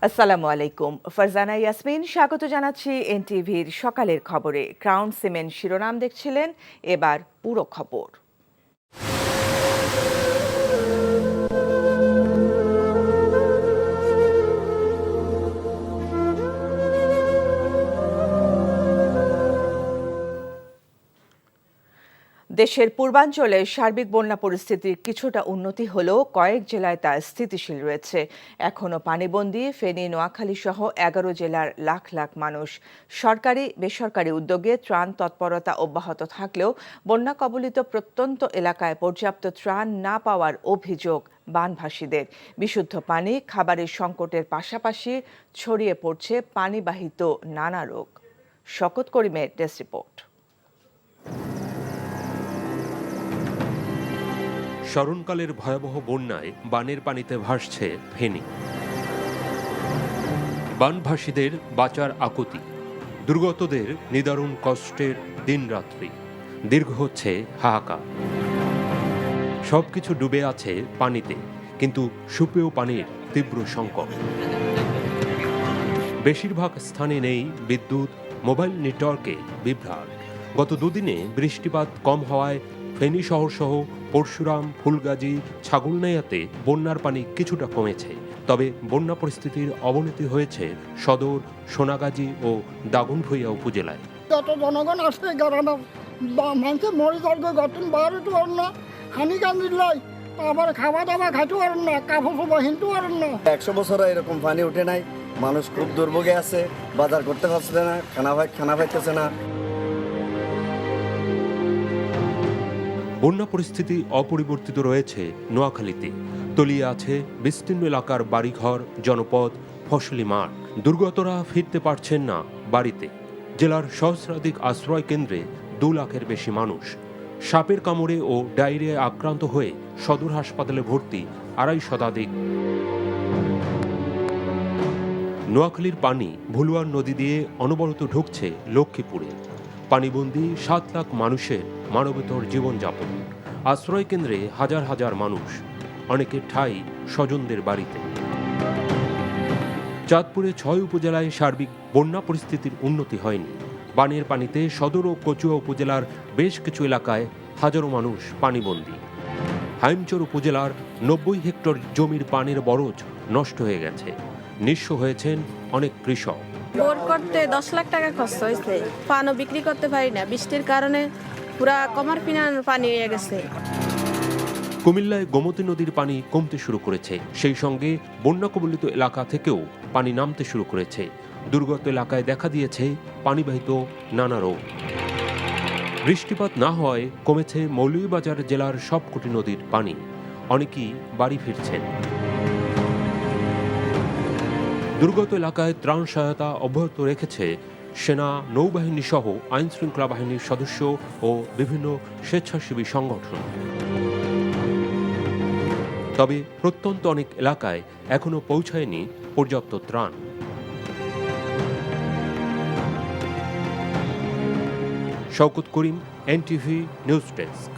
আসসালামু আলাইকুম। ফারজানা ইয়াসমিন স্বাগত জানাচ্ছি এনটিভির সকালের খবরে। ক্রাউন সিমেন্ট শিরোনাম দেখছিলেন, এবার পুরো খবর। দেশের পূর্বাঞ্চলে সার্বিক বন্যা পরিস্থিতির কিছুটা উন্নতি হলেও কয়েক জেলায় তা স্থিতিশীল রয়েছে। এখনও পানিবন্দী ফেনী, নোয়াখালী সহ ১১ জেলার লাখ লাখ মানুষ। সরকারি বেসরকারি উদ্যোগে ত্রাণ তৎপরতা অব্যাহত থাকলেও বন্যা কবলিত প্রত্যন্ত এলাকায় পর্যাপ্ত ত্রাণ না পাওয়ার অভিযোগ বানভাসীদের। বিশুদ্ধ পানি, খাবারের সংকটের পাশাপাশি ছড়িয়ে পড়ছে পানিবাহিত নানা রোগ। শকত করিমের ডেস্ক রিপোর্ট। স্মরণকালের ভয়াবহ বন্যায় বানের পানিতে ভাসছে ফেনী। বানভাসীদের বাঁচার আকুতি, দুর্গতদের নিদারুণ কষ্টের দিনরাত্রি, দীর্ঘ হচ্ছে হাহাকার। সবকিছু ডুবে আছে পানিতে, কিন্তু সুপেয় পানির তীব্র সংকট। বেশিরভাগ স্থানে নেই বিদ্যুৎ, মোবাইল নেটওয়ার্কে বিভ্রাট। গত দুদিনে বৃষ্টিপাত কম হওয়ায় ফেনী শহর সহ পরশুরাম, ফুলগাজী, ছাগলনাইয়াতে বন্যার পানি কিছুটা কমেছে। তবে বন্যা পরিস্থিতির অবনতি হয়েছে সদর, সোনাগাজী ও দাগনভূঞা উপজেলায়। যত জনগণ আসছে গ্রামে মানুষের মরে যাবে, গতন বাড়িতে পারেন না, হানি কান্দিল্লাই আবার খাওয়া দাওয়া খাইতে পারেন না, কাপড় চোপড় হিনতে পারেন না। 100 বছর এরকম পানি উঠে নাই। মানুষ খুব দুর্ভোগে আছে, বাজার করতে পারছে না, খানা পাইতেছে না। বন্যা পরিস্থিতি অপরিবর্তিত রয়েছে নোয়াখালীতে। তলিয়ে আছে বিস্তীর্ণ এলাকার বাড়িঘর, জনপদ, ফসলি মাঠ। দুর্গতরা ফিরতে পারছেন না বাড়িতে। জেলার সহস্রাধিক আশ্রয় কেন্দ্রে 2 লাখের বেশি মানুষ। সাপের কামড়ে ও ডায়রিয়ায় আক্রান্ত হয়ে সদর হাসপাতালে ভর্তি 250 শতাধিক। নোয়াখালীর পানি ভুলুয়ার নদী দিয়ে অনবরত ঢুকছে লক্ষ্মীপুরে। পানিবন্দী 7 লাখ মানুষের মানবেতর জীবনযাপন। আশ্রয় কেন্দ্রে হাজার হাজার মানুষ, অনেকের ঠাঁই স্বজনদের বাড়িতে। চাঁদপুরে 6 উপজেলায় সার্বিক বন্যা পরিস্থিতির উন্নতি হয়নি। বানের পানিতে সদর ও কচুয়া উপজেলার বেশ কিছু এলাকায় হাজারো মানুষ পানিবন্দী। হাইমচর উপজেলার 90 হেক্টর জমির পানির বরজ নষ্ট হয়ে গেছে। নিঃস্ব হয়েছেন অনেক কৃষক। বোর করতে 10 লাখ টাকা খরচ হয়েছে। পানও বিক্রি করতে পারি না, বৃষ্টির কারণে পুরা কমার পিনার পানি হয়ে গেছে। কুমিল্লায় গোমতী নদীর পানি কমতে শুরু করেছে। সেই সঙ্গে বন্যা কবলিত এলাকা থেকেও পানি নামতে শুরু করেছে। দুর্গত এলাকায় দেখা দিয়েছে পানিবাহিত নানা রোগ। বৃষ্টিপাত না হওয়ায় কমেছে মৌলভীবাজার জেলার সবকটি নদীর পানি। অনেকেই বাড়ি ফিরছেন। দুর্গত এলাকায় ত্রাণ সহায়তা অব্যাহত রেখেছে সেনা, নৌবাহিনী সহ আইন শৃঙ্খলা বাহিনীর সদস্য ও বিভিন্ন স্বেচ্ছাসেবী সংগঠন। তবে প্রত্যন্ত অনেক এলাকায় এখনো পৌঁছায়নি পর্যাপ্ত ত্রাণ। শওকত করিম, এনটিভি নিউজ ডেস্ক।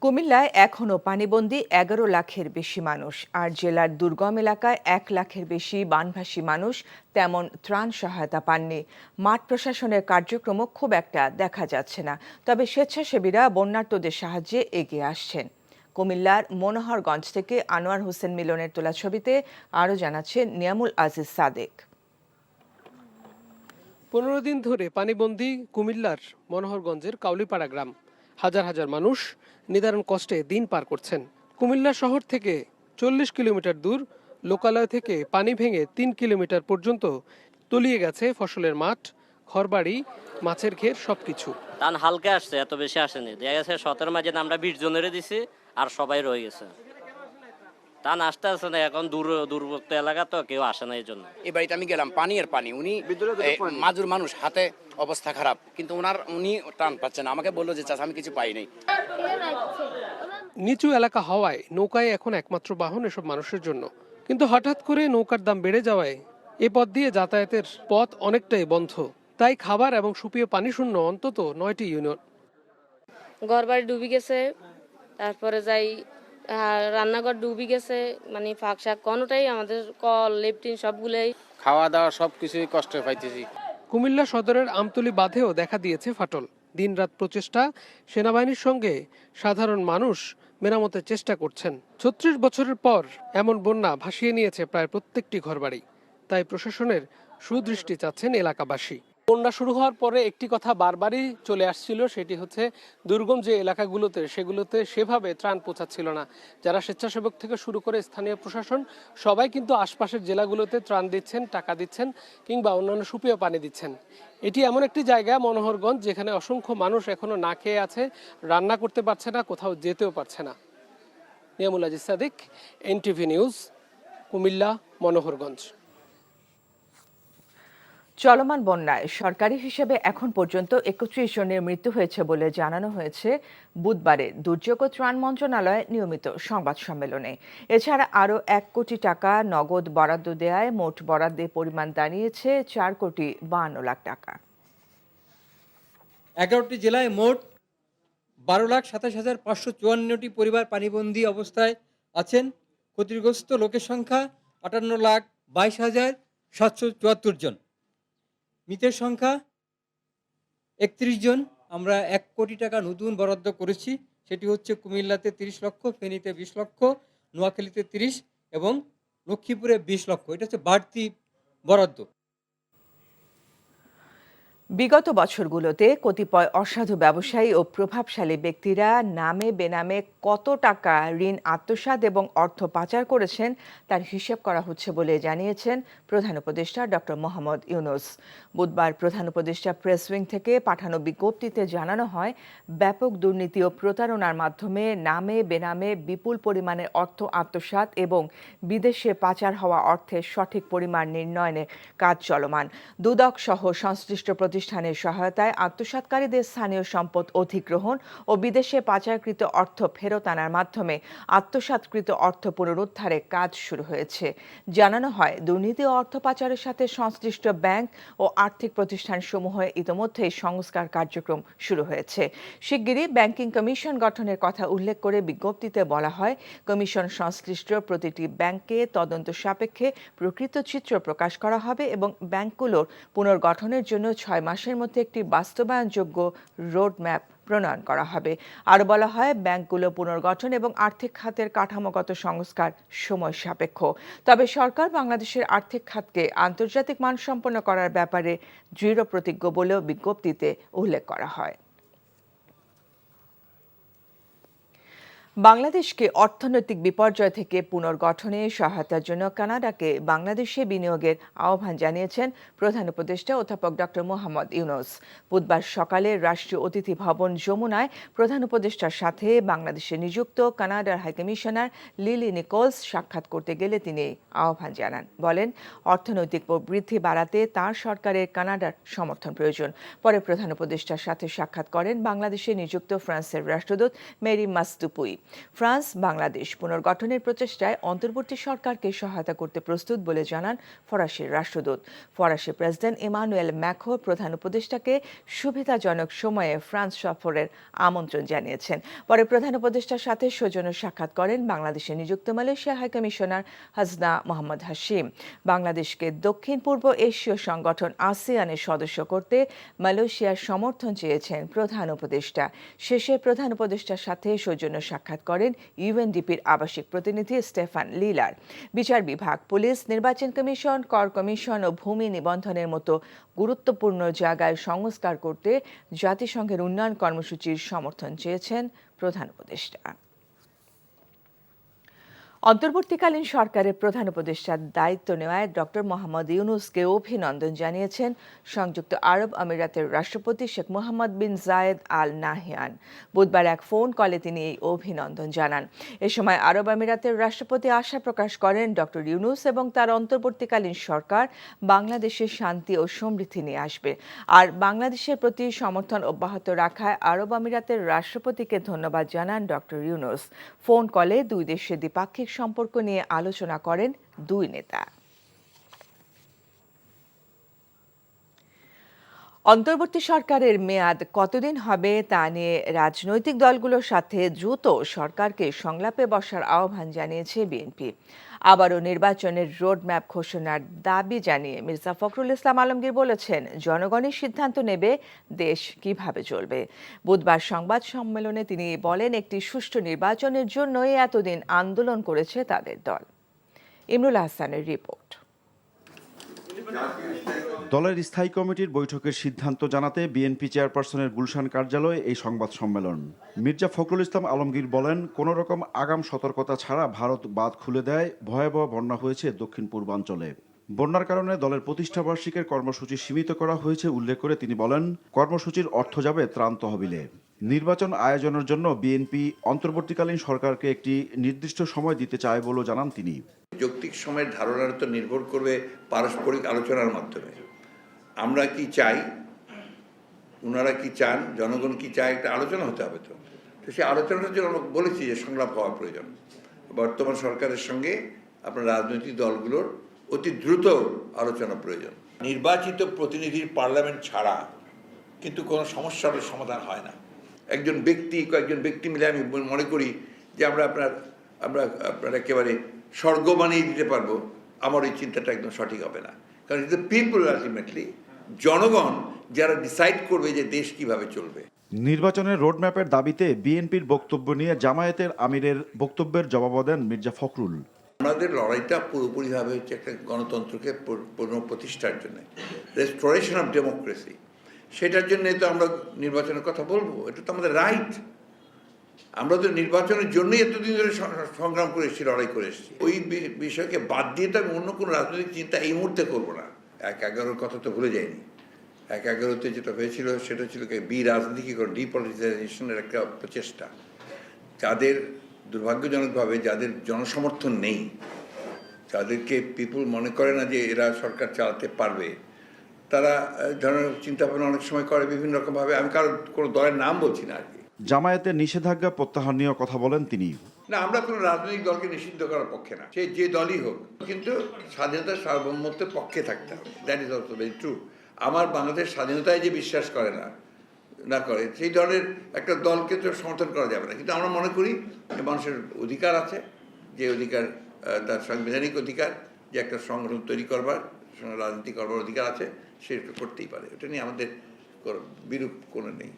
কুমিল্লায় এখনও পানিবন্দী 11 লাখের বেশি মানুষ, আর জেলার দুর্গম এলাকায় 1 লাখের বেশি বানভাসী মানুষ তেমন ত্রাণ সহায়তা পাননি। মাঠ প্রশাসনের কার্যক্রমও খুব একটা দেখা যাচ্ছে না। তবে স্বেচ্ছাসেবীরা বন্যার্তদের সাহায্যে এগিয়ে আসছেন। কুমিল্লার মনোহরগঞ্জ থেকে আনোয়ার হোসেন মিলনের তোলা ছবিতে আরও জানাচ্ছেন নিয়ামুল আজিজ সাদেক। 15 দিন ধরে পানিবন্দী কুমিল্লার মনোহরগঞ্জের কাউলিপাড়া গ্রাম। হাজার হাজার মানুষ নিদারুণ কষ্টে দিন পার করছেন। কুমিল্লা শহর থেকে 40 কিলোমিটার দূর লোকালয় থেকে পানি ভেঙে 3 কিলোমিটার পর্যন্ত তলিয়ে গেছে ফসলের মাঠ, ঘরবাড়ি, মাছের ঘের সবকিছু। টান হালকা আসছে, এত বেশি আসেনি। দেখা গেছে 17 মাঝে আমরা 20 জনের দিছি, আর সবাই রয়ে গেছে। টান আসতে আসে না, এখন দূরবর্ত এলাকা তো কেউ আসে না। এই জন্য এই বাড়িতে আমি গেলাম, পানি আর পানি। উনি মাজুর মানুষ, হাতে অবস্থা খারাপ, কিন্তু উনি টান পাচ্ছে না। আমাকে বললো যে চাচা আমি কিছু পাই নাই। নিচু এলাকা হওয়ায় নৌকায় এখন একমাত্র বাহন এসব মানুষের জন্য। কিন্তু হঠাৎ করে নৌকার দাম বেড়ে যাওয়ায় এ পথ দিয়ে যাতায়াতের পথ অনেকটাই বন্ধ। তাই খাবার এবং সুপেয় পানি শূন্য অন্তত 9টি ইউনিয়ন। ঘরবাড়ি ডুবে গেছে, তারপরে যাই আর রান্নাঘর ডুবে গেছে, মানে ফাঁক শাক কোনোটাই আমাদের কল লেপটিন সবগুলোই। খাওয়া দাওয়া সবকিছুই কষ্ট পাইতেছি। কুমিল্লা সদরের আমতলী বাঁধেও দেখা দিয়েছে ফাটল। দিনরাত প্রচেষ্টা, সেনাবাহিনীর সঙ্গে সাধারণ মানুষ মেরামতের চেষ্টা করছেন। ৩৬ বছরের পর এমন বন্যা ভাসিয়ে নিয়েছে প্রায় প্রত্যেকটি ঘরবাড়ি। তাই প্রশাসনের সুদৃষ্টি চাচ্ছেন এলাকাবাসী। বন্যা শুরু হওয়ার পরে একটি কথা বারবারই চলে আসছিল, সেটি হচ্ছে দুর্গম যে এলাকাগুলোতে সেগুলোতে সেভাবে ত্রাণ পৌঁছাচ্ছিল না। যারা স্বেচ্ছাসেবক থেকে শুরু করে স্থানীয় প্রশাসন সবাই কিন্তু আশপাশের জেলাগুলোতে ত্রাণ দিচ্ছেন, টাকা দিচ্ছেন কিংবা অন্যান্য সুপেয় পানি দিচ্ছেন। এটি এমন একটি জায়গা মনোহরগঞ্জ যেখানে অসংখ্য মানুষ এখনো না খেয়ে আছে, রান্না করতে পারছে না, কোথাও যেতেও পারছে না। Niyamul Aziz Sadiq, NTV news, Comilla, Monoharganj. চলমান বন্যায় সরকারি হিসেবে এখন পর্যন্ত ৩১ জনের মৃত্যু হয়েছে বলে জানানো হয়েছে বুধবারে দুর্যোগ ও ত্রাণ মন্ত্রণালয়ের নিয়মিত সংবাদ সম্মেলনে। এছাড়া আরও ১ কোটি টাকা নগদ বরাদ্দ দেওয়ায় মোট বরাদ্দের পরিমাণ দাঁড়িয়েছে ৪,৫২,০০,০০০ টাকা। ১১টি জেলায় মোট ১২,২৭,৫৫৪টি পরিবার পানিবন্দী অবস্থায় আছেন। ক্ষতিগ্রস্ত লোকের সংখ্যা ৫৮,২২,৭৭৪ জন। মৃতের সংখ্যা ৩১ জন। আমরা ১ কোটি টাকা নতুন বরাদ্দ করেছি, সেটি হচ্ছে কুমিল্লাতে ৩০ লক্ষ, ফেনীতে ২০ লক্ষ, নোয়াখালীতে ৩০ এবং লক্ষ্মীপুরে ২০ লক্ষ। এটা হচ্ছে বাড়তি বরাদ্দ। বিগত বছরগুলোতে কতিপয় অসাধু ব্যবসায়ী ও প্রভাবশালী ব্যক্তিরা নামে বেনামে কত টাকা ঋণ আত্মসাৎ এবং অর্থ পাচার করেছেন তার হিসেব করা হচ্ছে বলে জানিয়েছেন প্রধান উপদেষ্টা ডক্টর মোহাম্মদ ইউনূস। বুধবার প্রধান উপদেষ্টা প্রেস উইং থেকে পাঠানো বিজ্ঞপ্তিতে জানানো হয়, ব্যাপক দুর্নীতি ও প্রতারণার মাধ্যমে নামে বেনামে বিপুল পরিমাণের অর্থ আত্মসাৎ এবং বিদেশে পাচার হওয়া অর্থের সঠিক পরিমাণ নির্ণয়নের কাজ চলমান। দুদক সহ সংশ্লিষ্ট প্রতিষ্ঠানের সহায়তায় আত্মসাৎকারীদের স্থানীয় সম্পদ অধিগ্রহণ ও বিদেশে পাচারকৃত অর্থ ফেরত আনার মাধ্যমে আত্মসাৎকৃত অর্থ পুনরুদ্ধারের কাজ শুরু হয়েছে। জানানো হয়, দুর্নীতি ও অর্থ পাচারের সাথে সংশ্লিষ্ট ব্যাংক ও আর্থিক প্রতিষ্ঠানসমূহে ইতোমধ্যেই সংস্কার কার্যক্রম শুরু হয়েছে। শিগগিরই ব্যাংকিং কমিশন গঠনের কথা উল্লেখ করে বিজ্ঞপ্তিতে বলা হয়, কমিশন সংশ্লিষ্ট প্রতিটি ব্যাংকে তদন্ত সাপেক্ষে প্রকৃত চিত্র প্রকাশ করা হবে এবং ব্যাংকগুলোর পুনর্গঠনের জন্য ৬ মাসের মধ্যে একটি বাস্তবায়নযোগ্য রোডম্যাপ প্রণয়ন করা হবে। আরও বলা হয়, ব্যাংকগুলো পুনর্গঠন এবং আর্থিক খাতের কাঠামোগত সংস্কার সময় সাপেক্ষ। তবে সরকার বাংলাদেশের আর্থিক খাতকে আন্তর্জাতিক মানসম্পন্ন করার ব্যাপারে দৃঢ় প্রতিজ্ঞ বলেও বিজ্ঞপ্তিতে উল্লেখ করা হয়। বাংলাদেশকে অর্থনৈতিক বিপর্যয় থেকে পুনর্গঠনে সহায়তার জন্য কানাডাকে বাংলাদেশে বিনিয়োগের আহ্বান জানিয়েছেন প্রধান উপদেষ্টা অধ্যাপক ডক্টর মোহাম্মদ ইউনূস। বুধবার সকালে রাষ্ট্রীয় অতিথি ভবন যমুনায় প্রধান উপদেষ্টার সাথে বাংলাদেশে নিযুক্ত কানাডার হাইকমিশনার লিলি নিকোলস সাক্ষাৎ করতে গেলে তিনি আহ্বান জানান। বলেন, অর্থনৈতিক প্রবৃদ্ধি বাড়াতে তাঁর সরকারের কানাডার সমর্থন প্রয়োজন। পরে প্রধান উপদেষ্টার সাথে সাক্ষাৎ করেন বাংলাদেশে নিযুক্ত ফ্রান্সের রাষ্ট্রদূত মেরি মাসদুপুই। ফ্রান্স বাংলাদেশ পুনর্গঠনের প্রচেষ্টায় অন্তর্বর্তী সরকারকে সহায়তা করতে প্রস্তুত বলে জানান ফরাসির রাষ্ট্রদূত। ফরাসি প্রেসিডেন্ট ইমানুয়েল ম্যাক্রো প্রধান উপদেষ্টাকে সুবিধাজনক সময়ে ফ্রান্স সফরের আমন্ত্রণ জানিয়েছেন। পরে প্রধান উপদেষ্টার সাথে সৌজন্য সাক্ষাৎ করেন বাংলাদেশে নিযুক্ত মালয়েশিয়া হাইকমিশনার হাসনা মোহাম্মদ হাশিম। বাংলাদেশকে দক্ষিণ পূর্ব এশীয় সংগঠন আসিয়ানের সদস্য করতে মালয়েশিয়ার সমর্থন চেয়েছেন প্রধান উপদেষ্টা। শেষে প্রধান উপদেষ্টার সাথে সৌজন্য সাক্ষাৎ করেন ইউএনডিপির আবাসিক প্রতিনিধি স্টেফান লিলার। বিচার বিভাগ, পুলিশ, নির্বাচন কমিশন, কর কমিশন ও ভূমি নিবন্ধনের মতো গুরুত্বপূর্ণ জায়গায় সংস্কার করতে জাতিসংঘের উন্নয়ন কর্মসূচির সমর্থন চেয়েছেন প্রধান উপদেষ্টা। অন্তর্বর্তীকালীন সরকারের প্রধান উপদেষ্টার দায়িত্ব নেওয়ায় ডক্টর মোহাম্মদ ইউনূসকে অভিনন্দন জানিয়েছেন সংযুক্ত আরব আমিরাতের রাষ্ট্রপতি শেখ মোহাম্মদ বিন জায়েদ আল নাহয়ান। বুধবার এক ফোন কলে তিনি এই অভিনন্দন জানান। এ সময় আরব আমিরাতের রাষ্ট্রপতি আশা প্রকাশ করেন, ডক্টর ইউনূস এবং তার অন্তর্বর্তীকালীন সরকার বাংলাদেশের শান্তি ও সমৃদ্ধি নিয়ে আসবে। আর বাংলাদেশের প্রতি সমর্থন অব্যাহত রাখায় আরব আমিরাতের রাষ্ট্রপতিকে ধন্যবাদ জানান ডক্টর ইউনূস। ফোন কলে দুই দেশের দ্বিপাক্ষিক সম্পর্ক নিয়ে আলোচনা করেন দুই নেতা। অন্তর্বর্তী সরকারের মেয়াদ কতদিন হবে তা নিয়ে রাজনৈতিক দলগুলোর সাথে দ্রুত সরকারকে সংলাপে বসার আহ্বান জানিয়েছে বিএনপি। আবারও নির্বাচনের রোডম্যাপ ঘোষণার দাবি জানিয়ে মির্জা ফখরুল ইসলাম আলমগীর বলেছেন, জনগণই সিদ্ধান্ত নেবে দেশ কিভাবে চলবে। বুধবার সংবাদ সম্মেলনে তিনি বলেন, একটি সুষ্ঠু নির্বাচনের জন্যই এতদিন আন্দোলন করেছে তাদের দল। ইমরুল হাসানের রিপোর্ট। দলের স্থায়ী কমিটির বৈঠকের সিদ্ধান্ত জানাতে বিএনপি চেয়ারপারসনের গুলশান কার্যালয়ে এই সংবাদ সম্মেলন। মির্জা ফখরুল ইসলাম আলমগীর বলেন, কোনো রকম আগাম সতর্কতা ছাড়া ভারত বাঁধ খুলে দেয়, ভয়াবহ বন্যা হয়েছে দক্ষিণ পূর্বাঞ্চলে। বন্যার কারণে দলের প্রতিষ্ঠাবার্ষিকীর কর্মসূচি সীমিত করা হয়েছে উল্লেখ করে তিনি বলেন, কর্মসূচির অর্থ যাবে ত্রাণ তহবিলে। নির্বাচন আয়োজনের জন্য বিএনপি অন্তর্বর্তীকালীন সরকারকে একটি নির্দিষ্ট সময় দিতে চায় বলেও জানান তিনি। যৌক্তিক সময়ের ধারণার তো নির্ভর করবে পারস্পরিক আলোচনার মাধ্যমে। আমরা কি চাই, ওনারা কি চান, জনগণ কি চায়, একটা আলোচনা হতে হবে। তো সেই আলোচনার জন্য আমরা বলেছি যে সংলাপ হওয়া প্রয়োজন। বর্তমান সরকারের সঙ্গে আপনার রাজনৈতিক দলগুলোর অতি দ্রুত আলোচনা প্রয়োজন। নির্বাচিত প্রতিনিধির পার্লামেন্ট ছাড়া কিন্তু কোনো সমস্যার সমাধান হয় না। একজন ব্যক্তি, কয়েকজন ব্যক্তি মিলে আমি মনে করি যে আমরা আপনার একেবারে স্বর্গ বানিয়ে দিতে পারবো, আমার এই চিন্তাটা একদম সঠিক হবে না। কারণ ইট দ্য পিপল, আলটিমেটলি জনগণ যারা ডিসাইড করবে যে দেশ কিভাবে চলবে। নির্বাচনের রোডম্যাপের দাবিতে বিএনপির বক্তব্য নিয়ে জামায়াতের আমিরের বক্তব্যের জবাব দেন মির্জা ফখরুল। আমাদের লড়াইটা পুরোপুরিভাবে হচ্ছে একটা গণতন্ত্রকে পুনঃপ্রতিষ্ঠার জন্য, রেস্টোরেশন অফ ডেমোক্রেসি। সেটার জন্য তো আমরা নির্বাচনের কথা বলবো, এটা তো আমাদের রাইট। আমরা তো নির্বাচনের জন্যই এতদিন ধরে সংগ্রাম করে এসেছি, লড়াই করে এসেছি। ওই বিষয়কে বাদ দিয়ে তো আমি অন্য কোনো রাজনৈতিক চিন্তা এই মুহূর্তে করবো না। ১/১১ কথা তো ভুলে যায়নি। ১/১১-তে যেটা হয়েছিল সেটা ছিল রাজনীতিকরণ, ডিপলিটিসাইজেশনের একটা প্রচেষ্টা। যাদের দুর্ভাগ্যজনকভাবে যাদের জনসমর্থন নেই, যাদেরকে পিপুল মনে করে না যে এরা সরকার চালাতে পারবে, তারা ধরনের চিন্তাভাবনা অনেক সময় করে বিভিন্ন রকমভাবে। আমি কোনো দলের নাম বলছি না আর কি। জামায়াতের নিষেধাজ্ঞা প্রত্যাহার নিয়ে কথা বলেন তিনি। না, আমরা কোনো রাজনৈতিক দলকে নিষিদ্ধ করার পক্ষে না, সে যে দলই হোক, কিন্তু স্বাধীনতার সার্বভৌমত্বের পক্ষে থাকতে হবে। That is also very true. আমার বাংলাদেশ স্বাধীনতায় যে বিশ্বাস করে না করে, সেই দলের একটা দলকে তো সমর্থন করা যাবে না। কিন্তু আমরা মনে করি যে মানুষের অধিকার আছে, যে অধিকার তার সাংবিধানিক অধিকার, যে একটা সংগঠন তৈরি করবার, রাজনীতি করবার অধিকার আছে, সেটা করতেই পারে। এটা নিয়ে আমাদের বিরূপ কোনো নেই।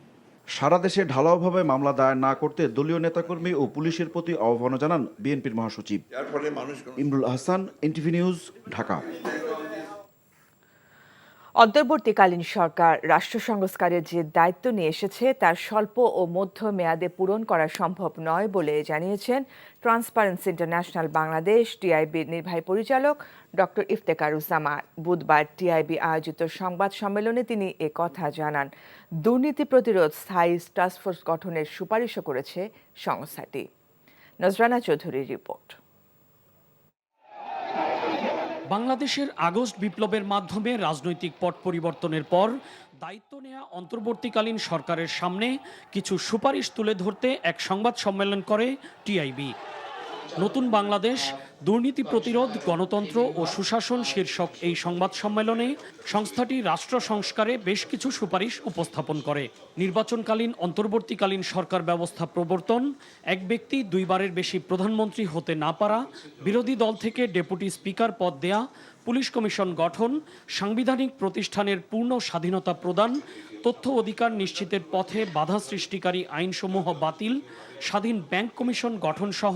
সারা দেশে ঢালাওভাবে মামলা দায়ের না করতে দলীয় নেতাকর্মী ও পুলিশের প্রতি আহ্বান জানান বিএনপির মহাসচিব। যার ফলে মানুষ। Imrul Hasan, NTV news, Dhaka. অন্তর্বর্তীকালীন সরকার রাষ্ট্র সংস্কারের যে দায়িত্ব নিয়ে এসেছে তার স্বল্প ও মধ্য মেয়াদে পূরণ করা সম্ভব নয় বলে জানিয়েছেন ট্রান্সপারেন্সি ইন্টারন্যাশনাল বাংলাদেশ টিআইবির নির্বাহী পরিচালক ডক্টর ইফতেখারুজ্জামান। বুধবার টিআইবি আয়োজিত সংবাদ সম্মেলনে তিনি একথা জানান। দুর্নীতি প্রতিরোধ স্থায়ী টাস্কফোর্স গঠনের সুপারিশও করেছে সংস্থাটি। নজরানা চৌধুরীর রিপোর্ট। বাংলাদেশের আগস্ট বিপ্লবের মাধ্যমে রাজনৈতিক পট পরিবর্তনের পর দায়িত্ব নেওয়া অন্তর্বর্তীকালীন সরকারের সামনে কিছু সুপারিশ তুলে ধরতে এক সংবাদ সম্মেলন করে টিআইবি। নতুন বাংলাদেশ, দুর্নীতি প্রতিরোধ, গণতন্ত্র ও সুশাসন শীর্ষক এই সংবাদ সম্মেলনে সংস্থাটি রাষ্ট্র সংস্কারে বেশ কিছু সুপারিশ উপস্থাপন করে। নির্বাচনকালীন অন্তর্বর্তীকালীন সরকার ব্যবস্থা প্রবর্তন, এক ব্যক্তি দুইবারের বেশি প্রধানমন্ত্রী হতে না পারা, বিরোধী দল থেকে ডেপুটি স্পিকার পদ দেয়া, পুলিশ কমিশন গঠন, সাংবিধানিক প্রতিষ্ঠানের পূর্ণ স্বাধীনতা প্রদান, তথ্য অধিকার নিশ্চিতের পথে বাধা সৃষ্টিকারী আইনসমূহ বাতিল, স্বাধীন ব্যাংক কমিশন গঠন সহ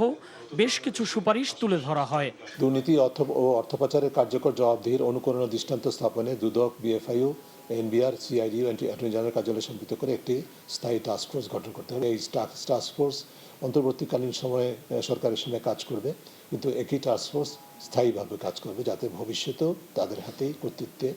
বেশ কিছু সুপারিশ তুলে ধরা হয়। দুর্নীতি ও অর্থপাচারের কার্যকর জবাবদিহির অনুকরণ ও দৃষ্টান্ত স্থাপনে দুদক, বিএফআইইউ, এনবিআর, সিআইডি ও অ্যাটর্নি জেনারেল কার্যালয় সম্পৃক্ত করে একটি স্থায়ী টাস্কফোর্স গঠন করতে হবে। এই টাস্কফোর্স অন্তর্বর্তীকালীন সময়ে সরকারের সঙ্গে কাজ করবে, কিন্তু একই টাস্কফোর্স স্থায়ীভাবে কাজ করবে, যাতে ভবিষ্যতেও তাদের হাতেই কর্তৃত্বে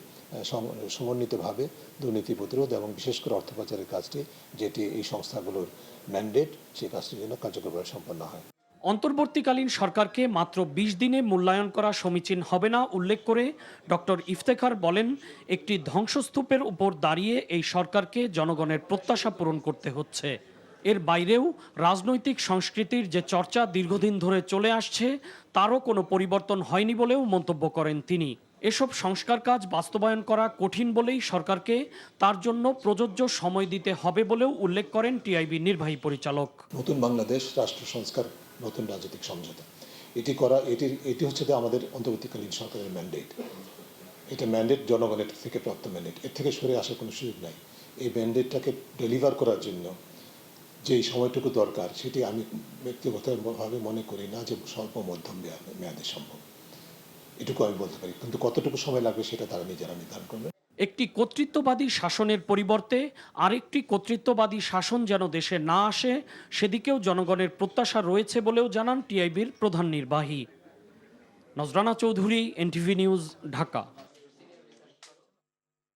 সমন্বিতভাবে দুর্নীতি প্রতিরোধ এবং বিশেষ করে অর্থপাচারের কাজটি, যেটি এই সংস্থাগুলোর ম্যান্ডেট, সেই কাজটি যেন কার্যকরভাবে সম্পন্ন হয়। অন্তর্বর্তীকালীন সরকারকে মাত্র 20 দিনে মূল্যায়ন করা সমীচীন হবে না উল্লেখ করে ডক্টর ইফতেখার বলেন, একটি ধ্বংসস্তূপের উপর দাঁড়িয়ে এই সরকারকে জনগণের প্রত্যাশা পূরণ করতে হচ্ছে। এর বাইরেও রাজনৈতিক সংস্কৃতির যে চর্চা দীর্ঘদিন ধরে চলে আসছে তারও কোনো পরিবর্তন হয়নি বলেও মন্তব্য করেন তিনি। এসব সংস্কার কাজ বাস্তবায়ন করা কঠিন বলেই সরকারকে তার জন্য প্রযোজ্য সময় দিতে হবে বলেও উল্লেখ করেন টিআইবি নির্বাহী পরিচালক। নতুন বাংলাদেশ রাষ্ট্র সংস্কার, নতুন রাজনৈতিক সমঝোতা এটি হচ্ছে আমাদের অন্তর্বর্তীকালীন সরকারের ম্যান্ডেট। এটা ম্যান্ডেট জনগণের থেকে প্রাপ্ত ম্যান্ডেট, এর থেকে সরে আসার কোনো সুযোগ নাই। এই ম্যান্ডেটটাকে ডেলিভার করার জন্য যেই সময়টুকু দরকার সেটি আমি ব্যক্তিগতভাবে মনে করি না যে স্বল্প মধ্যম মেয়াদে সম্ভব। এটুকু আমি বলতে পারি, কিন্তু কতটুকু সময় লাগবে সেটা তারা নিজেরা নির্ধারণ করবে। একটি কর্তৃত্ববাদী শাসনের পরিবর্তে আরেকটি কর্তৃত্ববাদী শাসন যেন দেশে না আসে সেদিকেও জনগণের প্রত্যাশা রয়েছে বলেও জানান টিআইবির প্রধান নির্বাহী। নজরানা চৌধুরী, এনটিভি নিউজ, ঢাকা।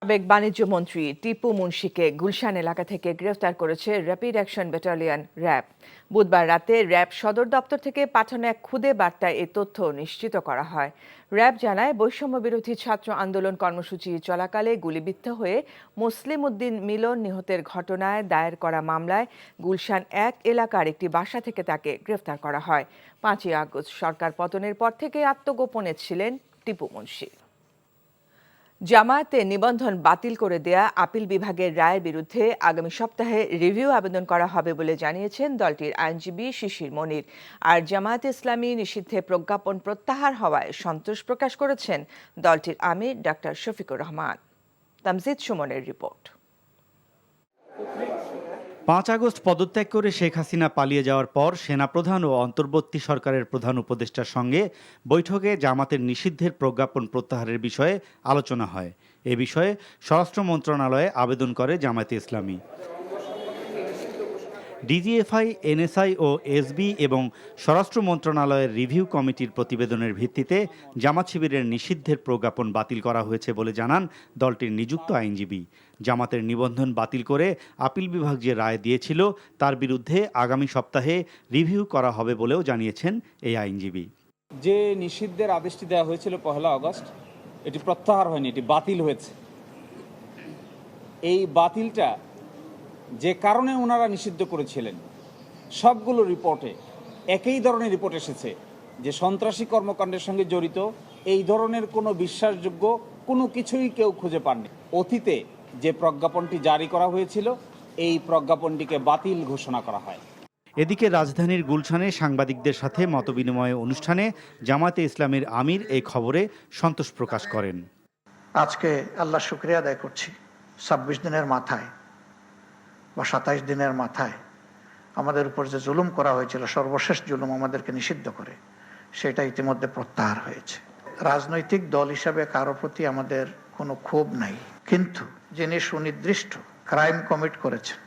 সাবেক বাণিজ্য মন্ত্রী টিপু মুন্সিকে গুলশান এলাকা থেকে গ্রেফতার করেছে র্যাপিড অ্যাকশন ব্যাটালিয়ন র্যাব। বুধবার রাতে র্যাব সদর দপ্তর থেকে পাঠানো এক খুদে বার্তায় এই তথ্য নিশ্চিত করা হয়। র্যাব জানায়, বৈষম্য বিরোধী ছাত্র আন্দোলন কর্মসূচি চলাকালে গুলিবিদ্ধ হয়ে মুসলিম উদ্দিন মিলন নিহতের ঘটনায় দায়ের করা মামলায় গুলশান 1 এলাকার একটি বাসা থেকে তাকে গ্রেফতার করা হয়। 5ই আগস্ট সরকার পতনের পর থেকে আত্মগোপনে ছিলেন টিপু মুন্সি। জামায়াতে নিবন্ধন বাতিল করে দেয়া আপিল বিভাগের রায়ের বিরুদ্ধে আগামী সপ্তাহে রিভিউ আবেদন করা হবে বলে জানিয়েছেন দলটির আইনজীবী শিশির মনির। আর জামায়াতে ইসলামী নিষিদ্ধে প্রজ্ঞাপন প্রত্যাহার হওয়ায় সন্তোষ প্রকাশ করেছেন দলটির আমির ডাক্তার শফিকুর রহমান। তামজিদ সুমনের রিপোর্ট। 5 আগস্ট পদত্যাগ করে শেখ হাসিনা পালিয়ে যাওয়ার পর সেনাপ্রধান ও অন্তর্বর্তী সরকারের প্রধান উপদেষ্টার সঙ্গে বৈঠকে জামাতের নিষিদ্ধের প্রজ্ঞাপন প্রত্যাহারের বিষয়ে আলোচনা হয়। এ বিষয়ে স্বরাষ্ট্র মন্ত্রণালয়ে আবেদন করে জামায়াতে ইসলামী। ডিজিএফআই, এনএসআই ও এসবি এবং স্বরাষ্ট্র মন্ত্রণালয়ের রিভিউ কমিটির প্রতিবেদনের ভিত্তিতে জামাত শিবিরের নিষিদ্ধের প্রজ্ঞাপন বাতিল করা হয়েছে বলে জানান দলটির নিযুক্ত আইনজীবী। জামাতের নিবন্ধন বাতিল করে আপিল বিভাগ যে রায় দিয়েছিল তার বিরুদ্ধে আগামী সপ্তাহে রিভিউ করা হবে বলেও জানিয়েছেন এই আইনজীবী। যে নিষিদ্ধের আদেশটি দেওয়া হয়েছিল 1 আগস্ট, এটি প্রত্যাহার হয়নি, এটি বাতিল হয়েছে। এই বাতিলটা যে কারণে ওনারা নিষিদ্ধ করেছিলেন, সবগুলো রিপোর্টে একই ধরনের রিপোর্ট এসেছে যে সন্ত্রাসী কর্মকাণ্ডের সঙ্গে জড়িত এই ধরনের কোনো বিশ্বাসযোগ্য কোনো কিছুই কেউ খুঁজে পাননি। অতীতে যে প্রজ্ঞাপনটি জারি করা হয়েছিল এই প্রজ্ঞাপনটিকে বাতিল ঘোষণা করা হয়। এদিকে রাজধানীর গুলশানে সাংবাদিকদের সাথে মতবিনিময় অনুষ্ঠানে জামায়াতে ইসলামীর আমির এই খবরে সন্তোষ প্রকাশ করেন। আজকে আল্লাহ শুকরিয়া আদায় করছি, 26 দিনের মাথায় বা 27 দিনের মাথায় আমাদের উপর যে জুলুম করা হয়েছিল, সর্বশেষ জুলুম আমাদেরকে নিষিদ্ধ করে, সেটা ইতিমধ্যে প্রত্যাহার হয়েছে। রাজনৈতিক দল হিসাবে কারো প্রতি আমাদের কোনো ক্ষোভ নাই, কিন্তু যিনি সুনির্দিষ্ট ক্রাইম কমিট করেছেন,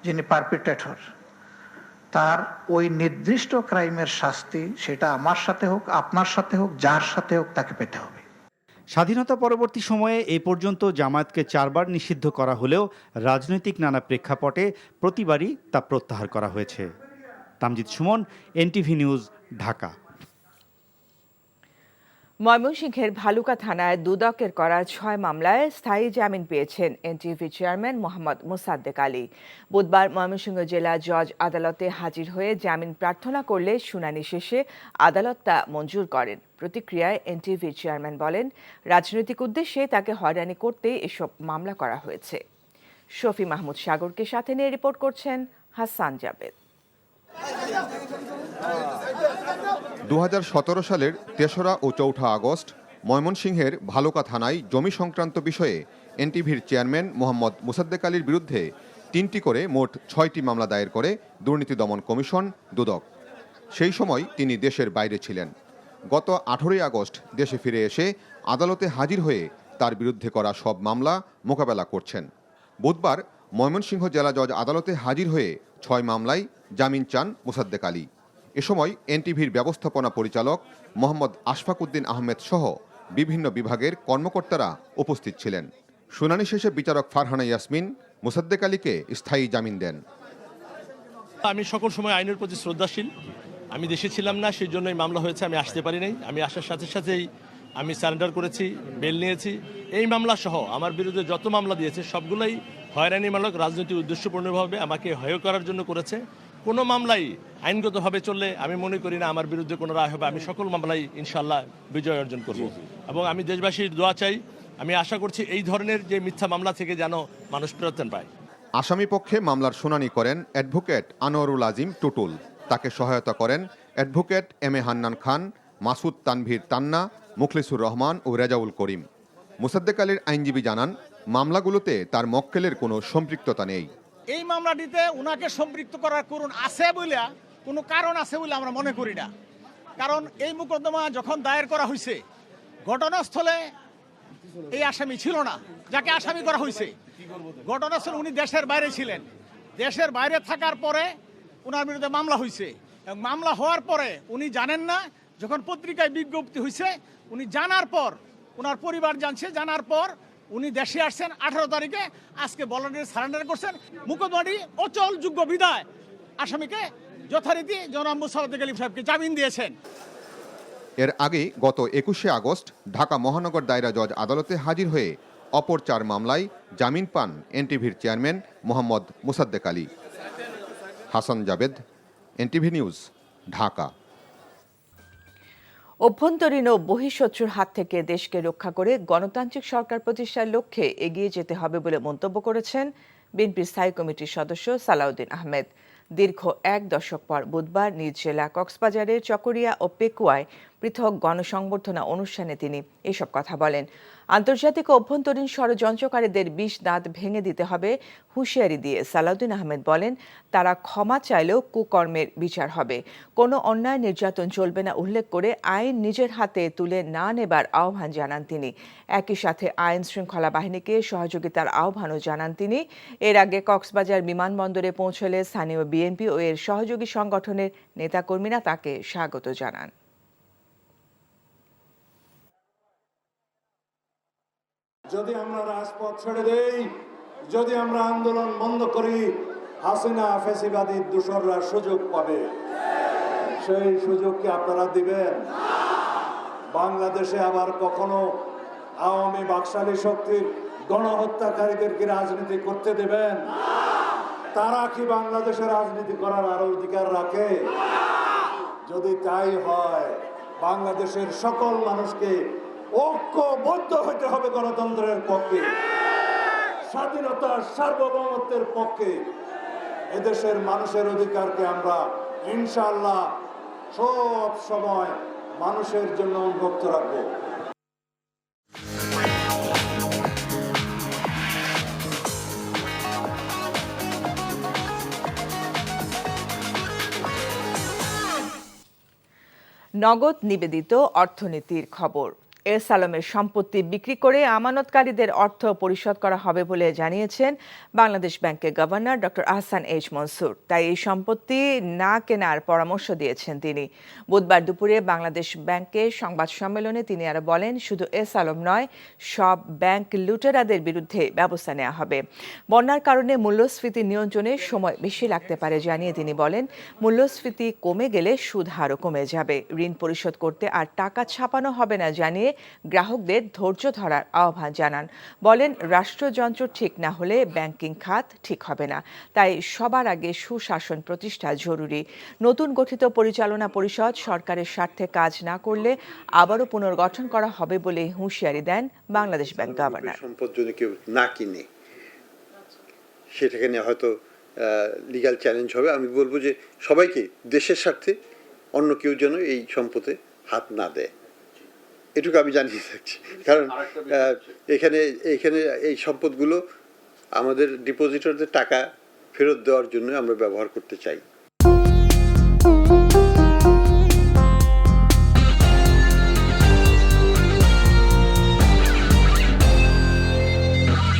যিনি পারপিট্রেটর, তার ওই নির্দিষ্ট ক্রাইমের শাস্তি সেটা আমার সাথে হোক, আপনার সাথে হোক, যার সাথে হোক, তাকে পেতে হবে। স্বাধীনতা পরবর্তী সময়ে এ পর্যন্ত জামায়াতকে 4 বার নিষিদ্ধ করা হলেও রাজনৈতিক নানা প্রেক্ষাপটে প্রতিবারই তা প্রত্যাহার করা হয়েছে। Tamjid Suman, NTV news, Dhaka. ময়মনসিংহের ভালুকা থানায় দুদকের করা 6 মামলায় স্থায়ী জামিন পেয়েছেন এনটিভি চেয়ারম্যান মোহাম্মদ মোসাদ্দেক আলী। বুধবার ময়মনসিংহ জেলা জজ আদালতে হাজির হয়ে জামিন প্রার্থনা করলে শুনানি শেষে আদালত তা মঞ্জুর করেন। প্রতিক্রিয়ায় এনটিভি চেয়ারম্যান বলেন, রাজনৈতিক উদ্দেশ্যে তাকে হয়রানি করতে এসব মামলা করা হয়েছে। শফি মাহমুদ সাগরকে সাথে নিয়ে রিপোর্ট করছেন হাসান জাবেদ। 2017 সালের 3রা ও 4ঠা আগস্ট ময়মনসিংহের ভালুকা থানায় জমি সংক্রান্ত বিষয়ে এনটিভির চেয়ারম্যান মোহাম্মদ মোসাদ্দেক আলীর বিরুদ্ধে 3টি করে মোট 6টি মামলা দায়ের করে দুর্নীতি দমন কমিশন দুদক। সেই সময় তিনি দেশের বাইরে ছিলেন। গত 18ই আগস্ট দেশে ফিরে এসে আদালতে হাজির হয়ে তার বিরুদ্ধে করা সব মামলা মোকাবেলা করছেন। বুধবার ময়মনসিংহ জেলা জজ আদালতে হাজির হয়ে 6 মামলায় জামিন চান মোসাদ্দেক আলী। এ সময় এনটিভির ব্যবস্থাপনা পরিচালক মোহাম্মদ আশফাক উদ্দিন আহমেদ সহ বিভিন্ন বিভাগের কর্মকর্তারা উপস্থিত ছিলেন। শুনানি শেষে বিচারক ফারহানা ইয়াসমিন মোসাদ্দেক আলীকে স্থায়ী জামিন দেন। আমি সকল সময় আইনের প্রতি শ্রদ্ধাশীল। আমি দেশে ছিলাম না, সেই জন্যই মামলা হয়েছে, আমি আসতে পারি নাই। আমি আসার সাথে সাথেই আমি সারেন্ডার করেছি, বেল নিয়েছি। এই মামলা সহ আমার বিরুদ্ধে যত মামলা দিয়েছে সবগুলোই হয়রানিমূলক রাজনৈতিক উদ্দেশ্যপূর্ণভাবে আমাকে হেয় করার জন্য করেছে। কোনো মামলাই আইনগতভাবে চললে আমি মনে করি না আমার বিরুদ্ধে কোনো রায় হবে। আমি সকল মামলায় ইনশাল্লাহ বিজয় অর্জন করব এবং আমি দেশবাসীর দোয়া চাই। আমি আশা করছি এই ধরনের যে মিথ্যা মামলা থেকে যেন মানুষ পরিত্রাণ পায়। আসামি পক্ষে মামলার শুনানি করেন অ্যাডভোকেট আনোয়ারুল আজিম টুটুল। তাকে সহায়তা করেন অ্যাডভোকেট এম এ হান্নান খান, মাসুদ তানভীর তান্না, মুখলিসুর রহমান ও রেজাউল করিম। মোসাদ্দেক আলীর আইনজীবী জানান, মামলাগুলোতে তার মক্কেলের কোনো সম্পৃক্ততা নেই। এই মামলাটিতে উনাকে সম্পৃক্ত করার কোনো কারণ আছে বলে আমরা মনে করি না। কারণ এই মোকদ্দমা যখন দায়ের করা হয়েছে, ঘটনাস্থলে এই আসামি ছিল না যাকে আসামি করা হয়েছে। ঘটনাস্থলে উনি দেশের বাইরে ছিলেন। দেশের বাইরে থাকার পরে ওনার বিরুদ্ধে মামলা হয়েছে এবং মামলা হওয়ার পরে উনি জানেন না। যখন পত্রিকায় বিজ্ঞপ্তি হয়েছে, উনি জানার পর, ওনার পরিবার জানছে, জানার পর উনি দেশে আসছেন 18 তারিখে। আজকে ভলান্টিয়ার সারেন্ডার করছেন। মোকদ্দমাটি অচল যোগ্য বিধায় আসামিকে যথারীতি জনাব মোসাদ্দেক আলী সাহেবকে জামিন দিয়েছেন। এর আগে গত 21শে আগস্ট ঢাকা মহানগর দায়রা জজ আদালতে হাজির হয়ে অপর 4 মামলায় জামিন পান এনটিভির chairman Mohammad Mosaddek Ali. Hasan Jabed, NTV news, Dhaka. অভ্যন্তরীণ ও বহিঃশত্রুর হাত থেকে দেশকে রক্ষা করে গণতান্ত্রিক সরকার প্রতিষ্ঠার লক্ষ্যে এগিয়ে যেতে হবে বলে মন্তব্য করেছেন বিএনপির স্থায়ী কমিটির সদস্য সালাউদ্দিন আহমেদ। দীর্ঘ 1 দশক পর বুধবার নিজ জেলা কক্সবাজারের চকরিয়া ও পেকুয়ায় পৃথক গণসংবর্ধনা অনুষ্ঠানে তিনি এসব কথা বলেন। আন্তর্জাতিক ও অভ্যন্তরীণ ষড়যন্ত্রকারীদের বিষ দাঁত ভেঙে দিতে হবে হুঁশিয়ারি দিয়ে সালাউদ্দিন আহমেদ বলেন, তারা ক্ষমা চাইলেও কুকর্মের বিচার হবে। কোনো অন্যায় নির্যাতন চলবে না উল্লেখ করে আইন নিজের হাতে তুলে না নেবার আহ্বান জানান তিনি। একই সাথে আইন শৃঙ্খলা বাহিনীকে সহযোগিতার আহ্বানও জানান তিনি। এর আগে কক্সবাজার বিমানবন্দরে পৌঁছলে স্থানীয় বিএনপি ও এর সহযোগী সংগঠনের নেতাকর্মীরা তাকে স্বাগত জানান। যদি আমরা রাজপথ ছেড়ে দেই, যদি আমরা আন্দোলন বন্ধ করি, হাসিনা ফ্যাসিবাদী দূষররা সুযোগ পাবে। সেই সুযোগ কি আপনারা দিবেন? বাংলাদেশে আবার কখনো আওয়ামী বাকশালী শক্তির গণহত্যাকারীদের কি রাজনীতি করতে দেবেন? তারা কি বাংলাদেশে রাজনীতি করার আরো অধিকার রাখে? যদি তাই হয়, বাংলাদেশের সকল মানুষকে ঐক্যবদ্ধ হতে হবে গণতন্ত্রের পক্ষে, স্বাধীনতার সার্বভৌমত্বের পক্ষে। এদেশের মানুষের অধিকারকে আমরা ইনশাআল্লাহ সব সময় মানুষের জন্য উন্মুক্ত রাখবো। নগদ নিবেদিত অর্থনীতির খবর। এস আলমের সম্পত্তি বিক্রি করে আমানতকারীদের অর্থ পরিশোধ করা হবে বলে জানিয়েছেন বাংলাদেশ ব্যাংকের governor doctor Ahsan H Mansur. তাই এই সম্পত্তি না কেনার পরামর্শ দিয়েছেন তিনি। বুধবার দুপুরে বাংলাদেশ ব্যাংকের সংবাদ সম্মেলনে তিনি আরো বলেন, শুধু এস আলম নয়, সব ব্যাংক লুটেরাদের বিরুদ্ধে ব্যবস্থা নেওয়া হবে। বন্যার কারণে মূল্যস্ফীতি নিয়ন্ত্রণে সময় বেশি লাগতে পারে জানিয়ে তিনি বলেন, মূল্যস্ফীতি কমে গেলে সুদ হারও কমে যাবে। ঋণ পরিশোধ করতে আর টাকা ছাপানো হবে না জানিয়ে গ্রাহকদের ধৈর্য ধরার আহ্বান জানান। বলেন, রাষ্ট্রযন্ত্র ঠিক না হলে ব্যাংকিং খাত ঠিক হবে না। তাই সবার আগে সুশাসন প্রতিষ্ঠা জরুরি। নতুন গঠিত পরিচালনা পরিষদ সরকারের স্বার্থে কাজ না করলে আবারও পুনর্গঠন করা হবে বলে হুঁশিয়ারি দেন বাংলাদেশ ব্যাংক গভর্নর। সম্পদ যদি কেউ না কিনে, সেটাকে নিয়ে হয়তো লিগ্যাল চ্যালেঞ্জ হবে। আমি বলবো যে সবাইকে দেশের স্বার্থে অন্য কেউ যেন এই সম্পদে হাত না দেয়, এটুকু আমি জানিয়ে থাকছি। কারণ এখানে এই সম্পদগুলো আমাদের ডিপোজিটরদের টাকা ফেরত দেওয়ার জন্য আমরা ব্যবহার করতে চাই।